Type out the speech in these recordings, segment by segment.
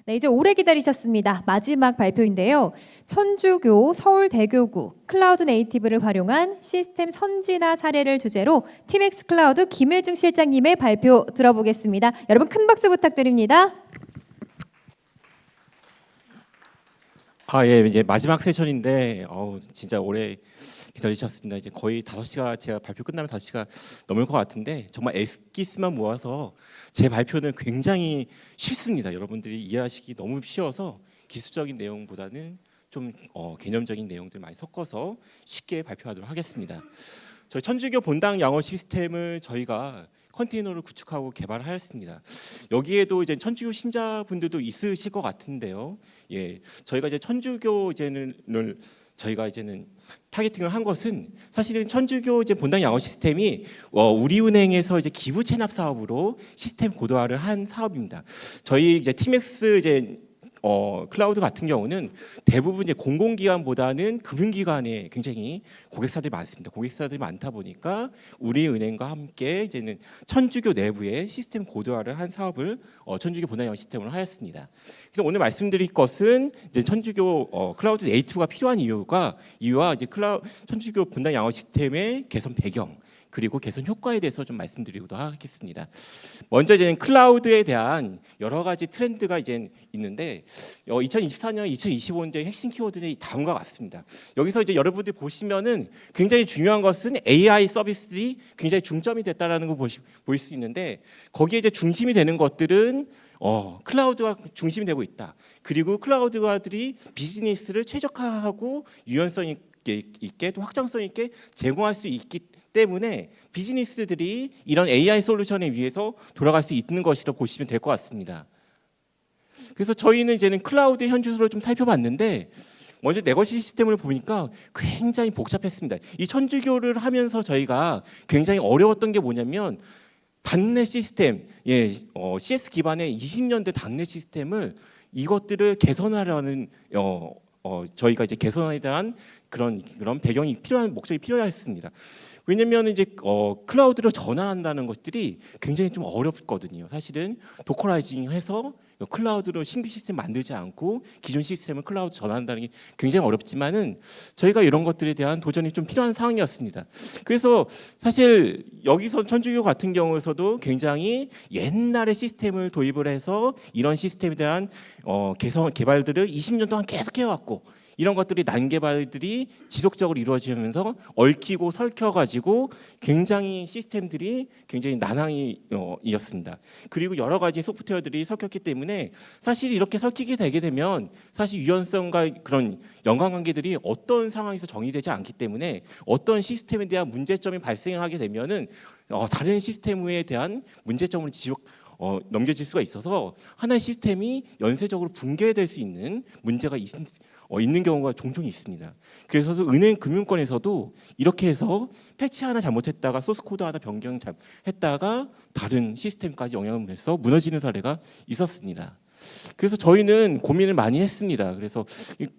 네, 이제 오래 기다리셨습니다. 마지막 발표인데요. 천주교 서울대교구 클라우드 네이티브를 활용한 시스템 선진화 사례를 주제로 팀엑스 클라우드 김혜중 실장님의 발표 들어보겠습니다. 여러분 큰 박수 부탁드립니다. 예, 이제 마지막 세션인데 진짜 오래 기다리셨습니다. 이제 거의 5시가 제가 발표 끝나면 5시가 넘을 것 같은데 정말 에스키스만 모아서 제 발표는 굉장히 쉽습니다. 여러분들이 이해하시기 너무 쉬워서 기술적인 내용보다는 좀 개념적인 내용들 많이 섞어서 쉽게 발표하도록 하겠습니다. 저희 천주교 본당 영어 시스템을 저희가 컨테이너를 구축하고 개발하였습니다. 여기에도 이제 천주교 신자분들도 있으실 것 같은데요. 예, 저희가 이제 천주교 저희가 이제는 타겟팅을 한 것은 사실은 천주교 이제 본당 영어 시스템이 우리은행에서 이제 기부 체납 사업으로 시스템 고도화를 한 사업입니다. 저희 이제 팀엑스 이제 클라우드 같은 경우는 대부분 이제 공공기관보다는 금융기관에 굉장히 고객사들이 많습니다. 고객사들이 많다 보니까 우리은행과 함께 이제는 천주교 내부의 시스템 고도화를 한 사업을 천주교 본당 영어 시스템으로 하였습니다. 그래서 오늘 말씀드릴 것은 이제 천주교 클라우드 네이티브가 필요한 이유와 이제 천주교 본당 영어 시스템의 개선 배경 그리고 개선 효과에 대해서 좀 말씀드리고도 하겠습니다. 먼저 이제 클라우드에 대한 여러 가지 트렌드가 이제 있는데 2024년, 2025년의 핵심 키워드는 다음과 같습니다. 여기서 이제 여러분들이 보시면은 굉장히 중요한 것은 AI 서비스들이 굉장히 중점이 됐다라는 거 보일 수 있는데 거기에 이제 중심이 되는 것들은 클라우드가 중심이 되고 있다. 그리고 클라우드가들이 비즈니스를 최적화하고 유연성 있게 또 확장성 있게 제공할 수 있기 때문에 비즈니스들이 이런 AI 솔루션에 위해서 돌아갈 수 있는 것이라 보시면 될 것 같습니다. 그래서 저희는 이제는 클라우드 현주소를 좀 살펴봤는데 먼저 레거시 시스템을 보니까 굉장히 복잡했습니다. 이 천주교를 하면서 저희가 굉장히 어려웠던 게 뭐냐면 단넷 시스템, CS 기반의 20년대 단넷 시스템을 이것들을 개선하려는 저희가 이제 개선에 대한 그런 배경이 필요한 목적이 필요했습니다. 왜냐하면 이제 클라우드로 전환한다는 것들이 굉장히 좀 어렵거든요. 사실은 도커라이징해서 클라우드로 신규 시스템 만들지 않고 기존 시스템을 클라우드 전환한다는 게 굉장히 어렵지만은 저희가 이런 것들에 대한 도전이 좀 필요한 상황이었습니다. 그래서 사실 여기서 천주교 같은 경우에서도 굉장히 옛날의 시스템을 도입을 해서 이런 시스템에 대한 개발들을 20년 동안 계속 해왔고 이런 것들이 난개발들이 지속적으로 이루어지면서 얽히고 설켜가지고 굉장히 시스템들이 굉장히 난항이었습니다. 그리고 여러 가지 소프트웨어들이 섞였기 때문에 사실 이렇게 섞이게 되게 되면 사실 유연성과 그런 연관관계들이 어떤 상황에서 정의되지 않기 때문에 어떤 시스템에 대한 문제점이 발생하게 되면은 다른 시스템에 대한 문제점을 넘겨질 수가 있어서 하나의 시스템이 연쇄적으로 붕괴될 수 있는 문제가 있는 경우가 종종 있습니다. 그래서 은행 금융권에서도 이렇게 해서 패치 하나 잘못했다가 소스 코드 하나 변경했다가 다른 시스템까지 영향을 줘서 무너지는 사례가 있었습니다. 그래서 저희는 고민을 많이 했습니다. 그래서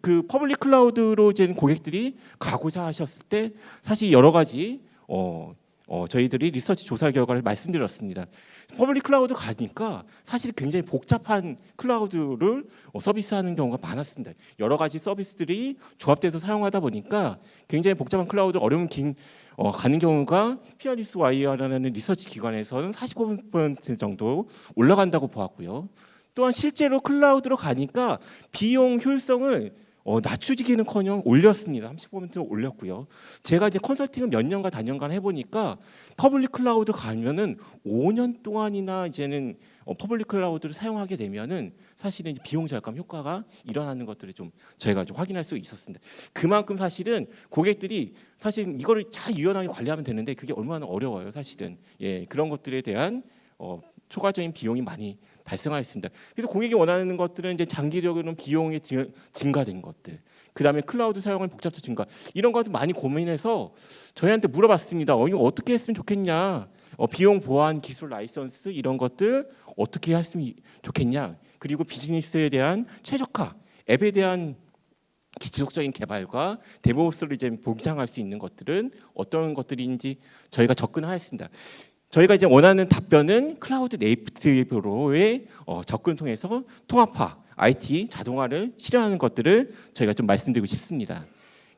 그 퍼블릭 클라우드로 이제 고객들이 가고자 하셨을 때 사실 여러 가지 저희들이 리서치 조사 결과를 말씀드렸습니다. 퍼블릭 클라우드 가니까 사실 굉장히 복잡한 클라우드를 서비스하는 경우가 많았습니다. 여러 가지 서비스들이 조합돼서 사용하다 보니까 굉장히 복잡한 클라우드 어려운 가는 경우가 PRSY라는 리서치 기관에서는 45% 정도 올라간다고 보았고요. 또한 실제로 클라우드로 가니까 비용 효율성을 낮추기는커녕 올렸습니다. 30% 올렸고요. 제가 이제 컨설팅을 몇 년간 단년간 해보니까 퍼블릭 클라우드 가면은 5년 동안이나 이제는 퍼블릭 클라우드를 사용하게 되면은 사실은 비용 절감 효과가 일어나는 것들을 좀 저희가 좀 확인할 수 있었습니다. 그만큼 사실은 고객들이 사실 이거를 잘 유연하게 관리하면 되는데 그게 얼마나 어려워요, 사실은. 그런 것들에 대한 초과적인 비용이 많이 발생하였습니다. 그래서 고객이 원하는 것들은 이제 장기적으로는 비용이 증가된 것들, 그 다음에 클라우드 사용의 복잡도 증가, 이런 것들 많이 고민해서 저희한테 물어봤습니다. 이거 어떻게 했으면 좋겠냐? 비용 보완, 기술 라이선스 이런 것들 어떻게 했으면 좋겠냐? 그리고 비즈니스에 대한 최적화, 앱에 대한 지속적인 개발과 데모스를 이제 보장할 수 있는 것들은 어떤 것들인지 저희가 접근하였습니다. 저희가 이제 원하는 답변은 클라우드 네이티브로의 접근을 통해서 통합화, IT 자동화를 실현하는 것들을 저희가 좀 말씀드리고 싶습니다.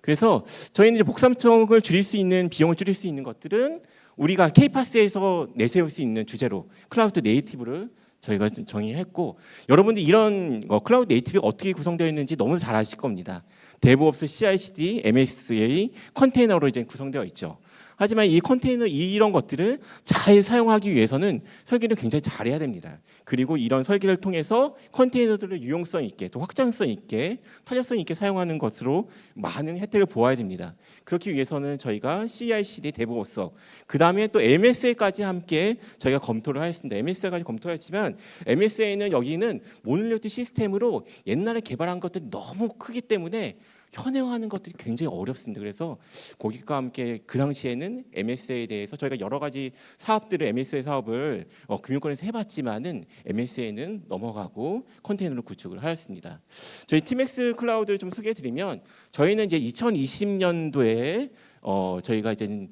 그래서 저희는 이제 복잡성을 줄일 수 있는 비용을 줄일 수 있는 것들은 우리가 K-PaaS에서 내세울 수 있는 주제로 클라우드 네이티브를 저희가 정의했고, 여러분들 이런 클라우드 네이티브가 어떻게 구성되어 있는지 너무 잘 아실 겁니다. DevOps, CI/CD, MSA 컨테이너로 이제 구성되어 있죠. 하지만 이 컨테이너 이런 것들을 잘 사용하기 위해서는 설계를 굉장히 잘해야 됩니다. 그리고 이런 설계를 통해서 컨테이너들을 유용성 있게, 또 확장성 있게, 탄력성 있게 사용하는 것으로 많은 혜택을 보아야 됩니다. 그렇기 위해서는 저희가 CI/CD, DevOps, 그 다음에 또 MSA까지 함께 저희가 검토를 하였습니다. MSA까지 검토했지만 MSA는 여기는 모노리티 시스템으로 옛날에 개발한 것들이 너무 크기 때문에 현행화하는 것들이 굉장히 어렵습니다. 그래서 고객과 함께 그 당시에는 MSA에 대해서 저희가 여러 가지 사업들을 MSA 사업을 금융권에서 해봤지만은 MSA는 넘어가고 컨테이너로 구축을 하였습니다. 저희 TMX 클라우드를 좀 소개해드리면 저희는 이제 2020년도에 저희가 이제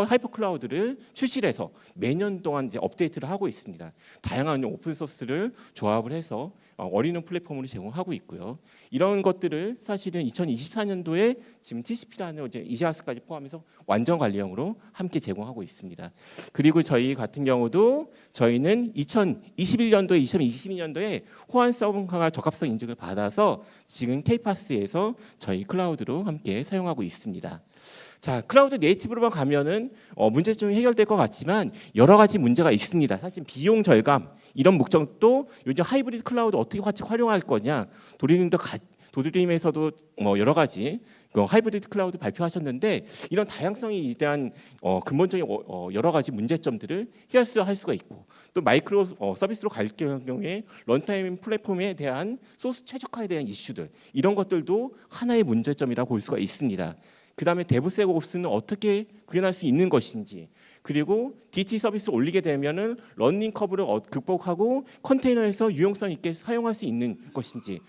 하이퍼 클라우드를 출시를 해서 매년 동안 이제 업데이트를 하고 있습니다. 다양한 오픈 소스를 조합을 해서 어린이 플랫폼으로 제공하고 있고요. 이런 것들을 사실은 2024년도에 지금 TCP라는 이제 이지아스까지 포함해서 완전 관리형으로 함께 제공하고 있습니다. 그리고 저희 같은 경우도 저희는 2021년도에 2022년도에 호환 서버가 적합성 인증을 받아서 지금 K-PaaS에서 저희 클라우드로 함께 사용하고 있습니다. 자, 클라우드 네이티브로만 가면은 문제점이 해결될 것 같지만 여러 가지 문제가 있습니다. 사실 비용 절감 이런 목적도 요즘 하이브리드 클라우드 어떻게 같이 활용할 거냐, 도드림에서도 여러 가지 하이브리드 클라우드 발표하셨는데 이런 다양성에 대한 근본적인 여러 가지 문제점들을 해결할 수가 있고, 또 마이크로 서비스로 갈 경우에 런타임 플랫폼에 대한 소스 최적화에 대한 이슈들, 이런 것들도 하나의 문제점이라고 볼 수가 있습니다. 그 다음에 데브세옵스는 어떻게 구현할 수 있는 것인지, 그리고 DT 서비스를 올리게 되면은 러닝 커브를 극복하고 컨테이너에서 유용성 있게 사용할 수 있는 것인지,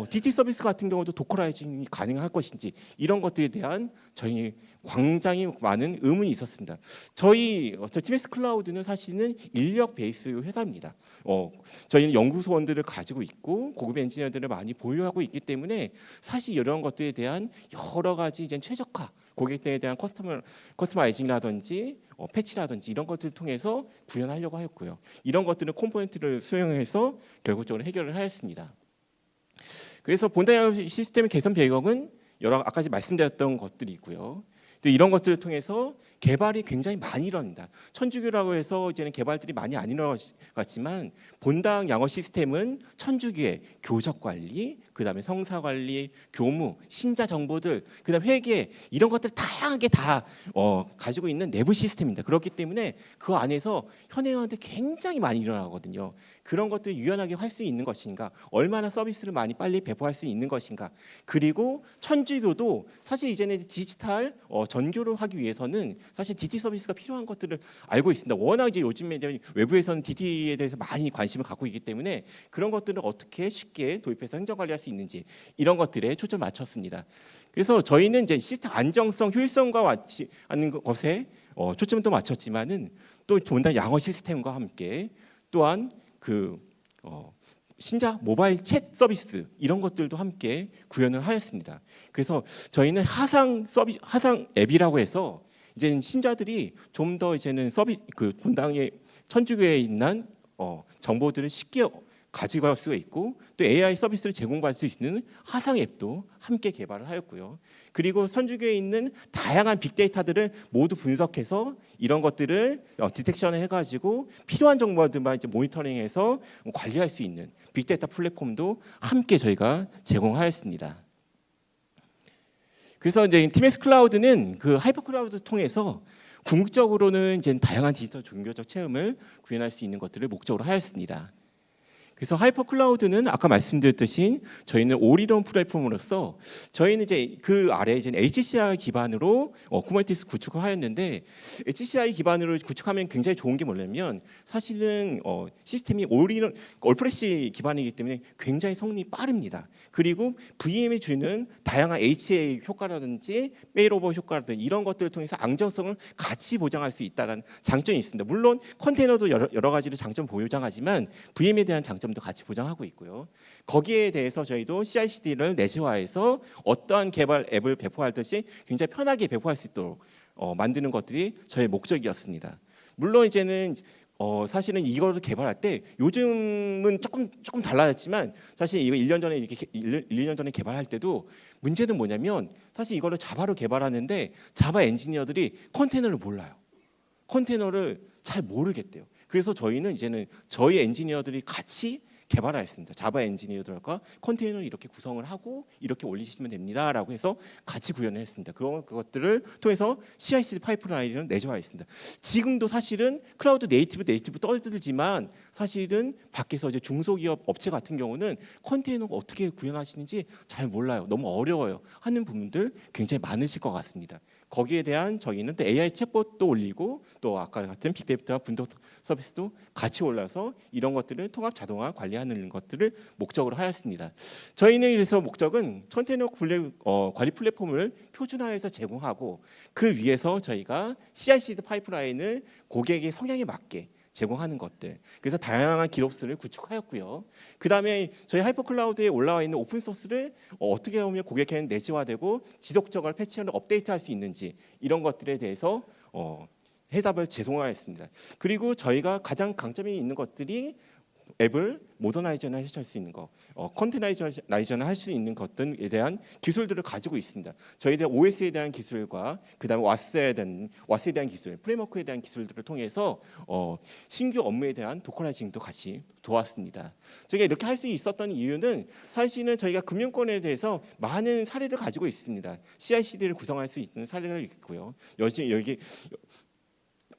DT 서비스 같은 경우도 도커라이징이 가능할 것인지, 이런 것들에 대한 저희 굉장히 많은 의문이 있었습니다. 저희 TMX 클라우드는 사실은 인력 베이스 회사입니다. 저희는 연구소원들을 가지고 있고 고급 엔지니어들을 많이 보유하고 있기 때문에 사실 이런 것들에 대한 여러 가지 이제 최적화, 고객들에 대한 커스터마이징이라든지 패치라든지 이런 것들을 통해서 구현하려고 하였고요. 이런 것들은 컴포넌트를 수용해서 결국적으로 해결을 하였습니다. 그래서 본다이어 시스템 개선 배경은 아까 말씀드렸던 것들이 있고요. 또 이런 것들을 통해서 개발이 굉장히 많이 일어납니다. 천주교라고 해서 이제는 개발들이 많이 안 일어났지만 본당 양어 시스템은 천주교의 교적 관리, 그다음에 성사 관리, 교무, 신자 정보들, 그다음 회계, 이런 것들 다양하게 다 가지고 있는 내부 시스템입니다. 그렇기 때문에 그 안에서 현행화들이 굉장히 많이 일어나거든요. 그런 것들 유연하게 할 수 있는 것인가, 얼마나 서비스를 많이 빨리 배포할 수 있는 것인가, 그리고 천주교도 사실 이제는 디지털 전교를 하기 위해서는 사실 DT 서비스가 필요한 것들을 알고 있습니다. 워낙 이제 요즘에 외부에서는 DT에 대해서 많이 관심을 갖고 있기 때문에 그런 것들을 어떻게 쉽게 도입해서 행정 관리할 수 있는지, 이런 것들에 초점을 맞췄습니다. 그래서 저희는 이제 시스템 안정성, 효율성과 같이 하는 것에 초점을 또 맞췄지만은 또 본당 양어 시스템과 함께 또한 신자 모바일 챗 서비스, 이런 것들도 함께 구현을 하였습니다. 그래서 저희는 하상 앱이라고 해서 이제 신자들이 좀 더 이제는 본당의 천주교에 있는 정보들을 쉽게 가지고 갈 수가 있고, 또 AI 서비스를 제공할 수 있는 하상 앱도 함께 개발을 하였고요. 그리고 천주교에 있는 다양한 빅데이터들을 모두 분석해서 이런 것들을 디텍션을 해가지고 필요한 정보들만 이제 모니터링해서 관리할 수 있는 빅데이터 플랫폼도 함께 저희가 제공하였습니다. 그래서 이제 TMX 클라우드는 그 하이퍼 클라우드를 통해서 궁극적으로는 이제 다양한 디지털 종교적 체험을 구현할 수 있는 것들을 목적으로 하였습니다. 그래서 하이퍼 클라우드는 아까 말씀드렸듯이 저희는 올인원 플랫폼으로서 저희는 이제 그 아래 이제 HCI 기반으로 쿠버네티스 구축을 하였는데, HCI 기반으로 구축하면 굉장히 좋은 게 뭐냐면 사실은 시스템이 올프레시 기반이기 때문에 굉장히 성능이 빠릅니다. 그리고 VM이 주는 다양한 HA 효과라든지 페일오버 효과라든지 이런 것들을 통해서 안정성을 같이 보장할 수 있다는 장점이 있습니다. 물론 컨테이너도 여러 가지로 장점 보장하지만 VM에 대한 장점 점도 같이 보장하고 있고요. 거기에 대해서 저희도 CI/CD를 내재화해서 어떠한 개발 앱을 배포하듯이 굉장히 편하게 배포할 수 있도록 만드는 것들이 저의 목적이었습니다. 물론 이제는 사실은 이거를 개발할 때 요즘은 조금 달라졌지만 사실 이거 1년 전에 이렇게 1년 전에 개발할 때도 문제는 뭐냐면 사실 이거를 자바로 개발하는데 자바 엔지니어들이 컨테이너를 몰라요. 컨테이너를 잘 모르겠대요. 그래서 저희는 이제는 저희 엔지니어들이 같이 개발하였습니다. 자바 엔지니어들과 컨테이너를 이렇게 구성을 하고 이렇게 올리시면 됩니다라고 해서 같이 구현을 했습니다. 그것들을 통해서 CI/CD 파이프라인을 내재화했습니다. 지금도 사실은 클라우드 네이티브 떠들지만 사실은 밖에서 이제 중소기업 업체 같은 경우는 컨테이너가 어떻게 구현하시는지 잘 몰라요. 너무 어려워요. 하는 부분들 굉장히 많으실 것 같습니다. 거기에 대한 저희는 또 AI 챗봇도 올리고 또 아까 같은 빅데이터 분석 서비스도 같이 올라서 이런 것들을 통합 자동화 관리하는 것들을 목적으로 하였습니다. 저희는 그래서 목적은 컨테이너 관리 플랫폼을 표준화해서 제공하고 그 위에서 저희가 CI/CD 파이프라인을 고객의 성향에 맞게 제공하는 것들. 그래서 다양한 기록들을 구축하였고요. 그다음에 저희 하이퍼클라우드에 올라와 있는 오픈 소스를 어떻게 하면 고객에게 내재화되고 지속적으로 패치하는 업데이트할 수 있는지 이런 것들에 대해서 해답을 제공하였습니다. 그리고 저희가 가장 강점이 있는 것들이 앱을 모더나이저나 하실 수 있는 거, 컨테이너라이저나 할 수 있는 것들에 대한 기술들을 가지고 있습니다. 저희들 OS에 대한 기술과 그다음에 WAS에 대한 기술, 프레임워크에 대한 기술들을 통해서 신규 업무에 대한 도커라이징도 같이 도왔습니다. 저희가 이렇게 할 수 있었던 이유는 사실은 저희가 금융권에 대해서 많은 사례를 가지고 있습니다. CI/CD를 구성할 수 있는 사례가 있고요. 여기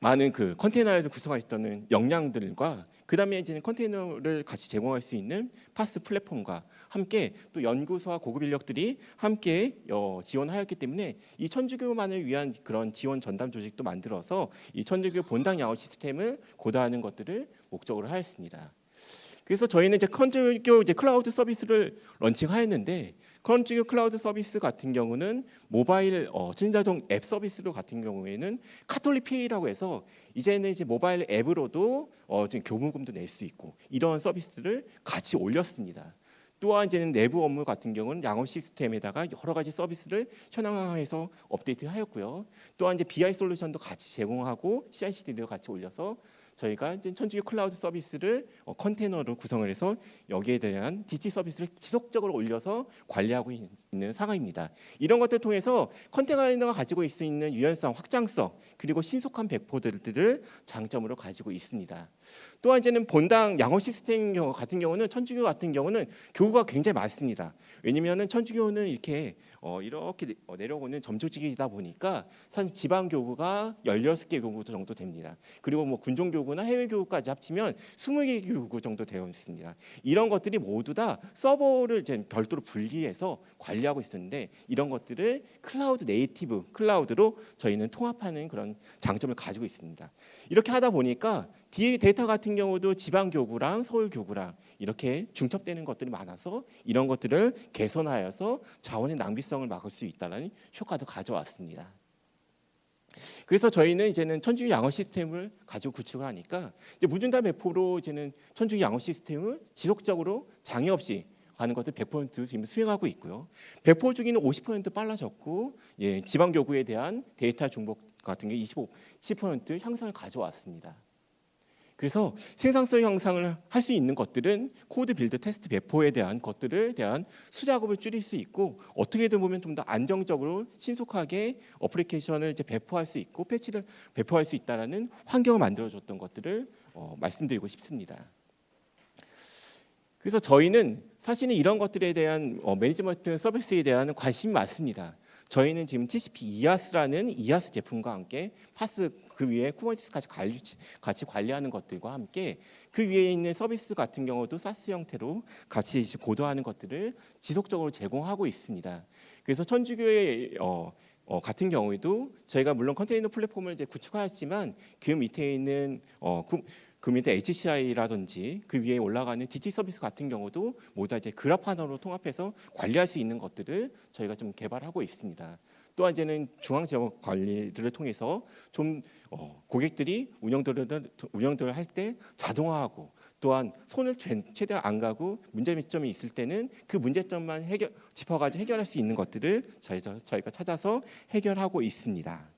많은 그 컨테이너를 구성하셨던 역량들과 그다음에 이제 컨테이너를 같이 제공할 수 있는 파스 플랫폼과 함께 또 연구소와 고급 인력들이 함께 지원하였기 때문에 이 천주교만을 위한 그런 지원 전담 조직도 만들어서 이 천주교 본당 양호 시스템을 고도화하는 것들을 목적으로 하였습니다. 그래서 저희는 이제 천주교 클라우드 서비스를 런칭하였는데 천주교 클라우드 서비스 같은 경우는 모바일 전자동 앱 서비스로 같은 경우에는 카톨릭페이라고 해서 이제는 이제 모바일 앱으로도 지금 교무금도 낼 수 있고 이런 서비스를 같이 올렸습니다. 또한 이제는 내부 업무 같은 경우는 양호 시스템에다가 여러 가지 서비스를 현황화해서 업데이트하였고요. 또한 이제 BI 솔루션도 같이 제공하고 CI/CD도 같이 올려서 저희가 이제 천주교 클라우드 서비스를 컨테이너로 구성을 해서 여기에 대한 DT 서비스를 지속적으로 올려서 관리하고 있는 상황입니다. 이런 것들을 통해서 컨테이너가 가지고 있는 유연성, 확장성 그리고 신속한 배포들을 장점으로 가지고 있습니다. 또한 이제는 본당 양호 시스템 같은 경우는 천주교 같은 경우는 교구가 굉장히 많습니다. 왜냐하면 천주교는 이렇게 내려오는 점조직이다 보니까 사실 지방 교구가 16개 교구 정도 됩니다. 그리고 뭐 군종 교구나 해외 교구까지 합치면 20개 교구 정도 되어 있습니다. 이런 것들이 모두 다 서버를 이제 별도로 분리해서 관리하고 있었는데 이런 것들을 클라우드 네이티브 클라우드로 저희는 통합하는 그런 장점을 가지고 있습니다. 이렇게 하다 보니까 데이터 같은 경우도 지방 교구랑 서울 교구랑 이렇게 중첩되는 것들이 많아서 이런 것들을 개선하여서 자원의 낭비성을 막을 수 있다는 효과도 가져왔습니다. 그래서 저희는 이제는 천주교 양호 시스템을 가지고 구축을 하니까 이제 무중단 배포로 이제는 천주교 양호 시스템을 지속적으로 장애 없이 가는 것들 100% 지금 수행하고 있고요. 배포 주기는 50% 빨라졌고, 지방 교구에 대한 데이터 중복 같은 게 10% 향상을 가져왔습니다. 그래서 생산성 향상을 할 수 있는 것들은 코드 빌드 테스트 배포에 대한 것들을 대한 수작업을 줄일 수 있고 어떻게든 보면 좀 더 안정적으로 신속하게 어플리케이션을 이제 배포할 수 있고 패치를 배포할 수 있다라는 환경을 만들어줬던 것들을 말씀드리고 싶습니다. 그래서 저희는 사실은 이런 것들에 대한 매니지먼트 서비스에 대한 관심이 많습니다. 저희는 지금 TCP 이아스라는 이아스 제품과 함께 파스 그 위에 쿠버네티스까지 같이 관리하는 것들과 함께 그 위에 있는 서비스 같은 경우도 사스 형태로 같이 고도화하는 것들을 지속적으로 제공하고 있습니다. 그래서 천주교의 같은 경우에도 저희가 물론 컨테이너 플랫폼을 이제 구축하였지만 그 밑에 있는 그 밑에 HCI라든지 그 위에 올라가는 DT 서비스 같은 경우도 모두 이제 그래파너로 통합해서 관리할 수 있는 것들을 저희가 좀 개발하고 있습니다. 또한 이제는 중앙 제어 관리들을 통해서 좀 고객들이 운영들을 할 때 자동화하고 또한 손을 최대한 안 가고 문제점이 있을 때는 그 문제점만 짚어가지고 해결할 수 있는 것들을 저희가 찾아서 해결하고 있습니다.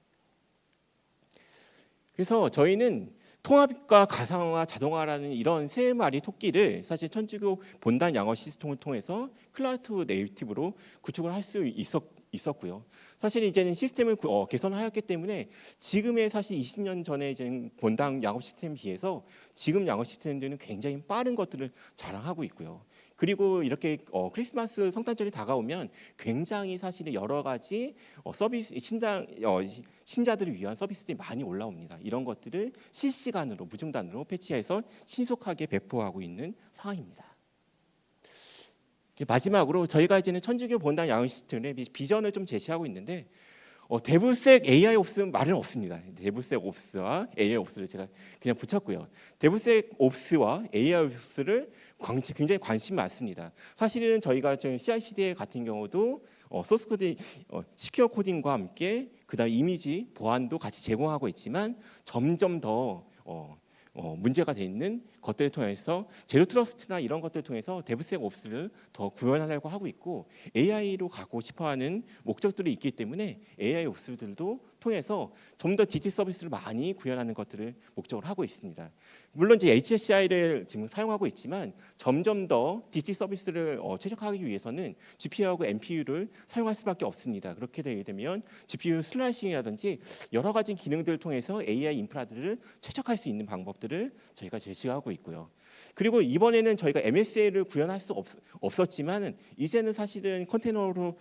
그래서 저희는 통합과 가상화, 자동화라는 이런 세 마리 토끼를 사실 천주교 본단 양어 시스템을 통해서 클라우드 네이티브로 구축을 할 수 있었고요. 사실 이제는 시스템을 개선하였기 때문에 지금의 사실 20년 전에 이제 본당 양업 시스템에 비해서 지금 양업 시스템들은 굉장히 빠른 것들을 자랑하고 있고요. 그리고 이렇게 크리스마스 성탄절이 다가오면 굉장히 사실 여러 가지 서비스 신자들을 위한 서비스들이 많이 올라옵니다. 이런 것들을 실시간으로 무중단으로 패치해서 신속하게 배포하고 있는 상황입니다. 마지막으로 저희가 이제는 천주교 본당 양육 시스템의 비전을 좀 제시하고 있는데 데브색 AI 옵스는 말은 없습니다. 데브색 옵스와 AI 옵스를 제가 그냥 붙였고요. 데브색 옵스와 AI 옵스를 굉장히 관심이 많습니다. 사실은 저희가 CI/CD 같은 경우도 소스 코드 시큐어 코딩과 함께 그다음 이미지 보안도 같이 제공하고 있지만 점점 더 문제가 돼 있는 것들을 통해서 제로 트러스트나 이런 것들을 통해서 데브색 옵스를 더 구현하려고 하고 있고 AI로 가고 싶어하는 목적들이 있기 때문에 AI 옵스들도 통해서 좀 더 DT 서비스를 많이 구현하는 것들을 목적으로 하고 있습니다. 물론 이제 HCI를 지금 사용하고 있지만 점점 더 DT 서비스를 최적화하기 위해서는 GPU하고 NPU를 사용할 수밖에 없습니다. 그렇게 되게 되면 GPU 슬라이싱이라든지 여러 가지 기능들을 통해서 AI 인프라들을 최적화할 수 있는 방법들을 저희가 제시하고 있고요. 그리고 이번에는 저희가 MSA를 구현할 수 없었지만 이제는 사실은 컨테이너로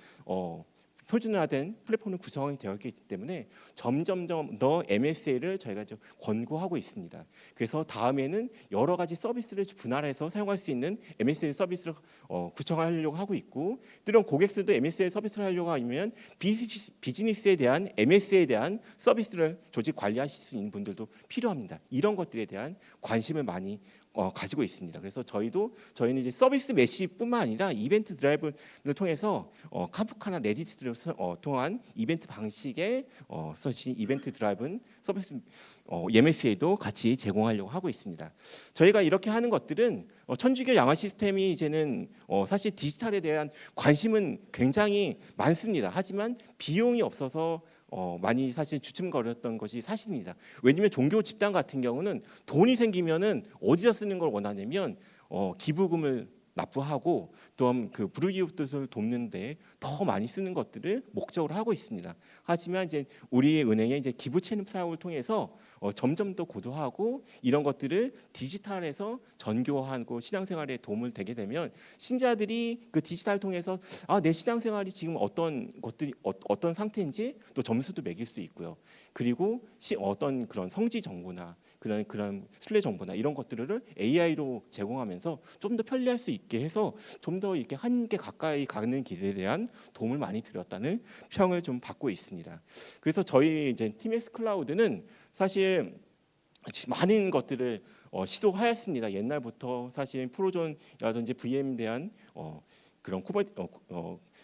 표준화된 플랫폼을 구성이 되었기 때문에 점점 더 MSA를 저희가 좀 권고하고 있습니다. 그래서 다음에는 여러 가지 서비스를 분할해서 사용할 수 있는 MSA 서비스를 구성하려고 하고 있고, 또는 고객들도 MSA 서비스를 하려고 하면 비즈니스에 대한 MSA에 대한 서비스를 조직 관리하실 수 있는 분들도 필요합니다. 이런 것들에 대한 관심을 많이 가지고 있습니다. 그래서 저희는 이제 서비스 메시뿐만 아니라 이벤트 드라이브를 통해서 카프카나 레디스를 통한 이벤트 방식의 이벤트 드라이브 서비스 MSA도 같이 제공하려고 하고 있습니다. 저희가 이렇게 하는 것들은 천주교 양화 시스템이 이제는 사실 디지털에 대한 관심은 굉장히 많습니다. 하지만 비용이 없어서 많이 사실 주춤거렸던 것이 사실입니다. 왜냐하면 종교 집단 같은 경우는 돈이 생기면은 어디다 쓰는 걸 원하냐면 기부금을 납부하고 또 그 불우이웃들을 돕는데 더 많이 쓰는 것들을 목적으로 하고 있습니다. 하지만 이제 우리 은행의 이제 기부 체납 사업을 통해서 점점 더 고도하고 이런 것들을 디지털에서 전교하고 신앙생활에 도움을 되게 되면 신자들이 그 디지털 통해서 내 신앙생활이 지금 어떤 상태인지 또 점수도 매길 수 있고요. 그리고 어떤 그런 성지 정보나 그런 순례 정보나 이런 것들을 AI로 제공하면서 좀 더 편리할 수 있게 해서 좀 더 이렇게 한계 가까이 가는 길에 대한 도움을 많이 드렸다는 평을 좀 받고 있습니다. 그래서 저희 이제 TMX 클라우드는 사실 많은 것들을 시도하였습니다. 옛날부터 사실 프로존이라든지 VM에 대한 그런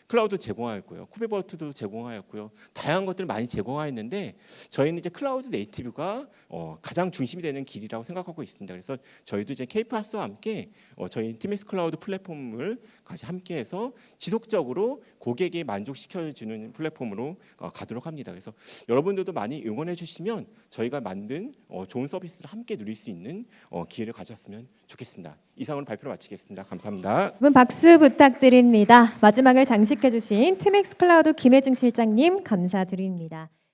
클라우드 제공하였고요. 쿠베버트도 제공하였고요. 다양한 것들을 많이 제공하였는데 저희는 이제 클라우드 네이티브가 가장 중심이 되는 길이라고 생각하고 있습니다. 그래서 저희도 이제 K-PaaS와 함께 저희 TMX 클라우드 플랫폼을 같이 함께해서 지속적으로 고객이 만족시켜주는 플랫폼으로 가도록 합니다. 그래서 여러분들도 많이 응원해 주시면 저희가 만든 좋은 서비스를 함께 누릴 수 있는 기회를 가졌으면 좋겠습니다. 이상으로 발표를 마치겠습니다. 감사합니다. 여러분 박수 부탁드립니다. 마지막을 장식해 주신 TMX 클라우드 김혜중 실장님 감사드립니다.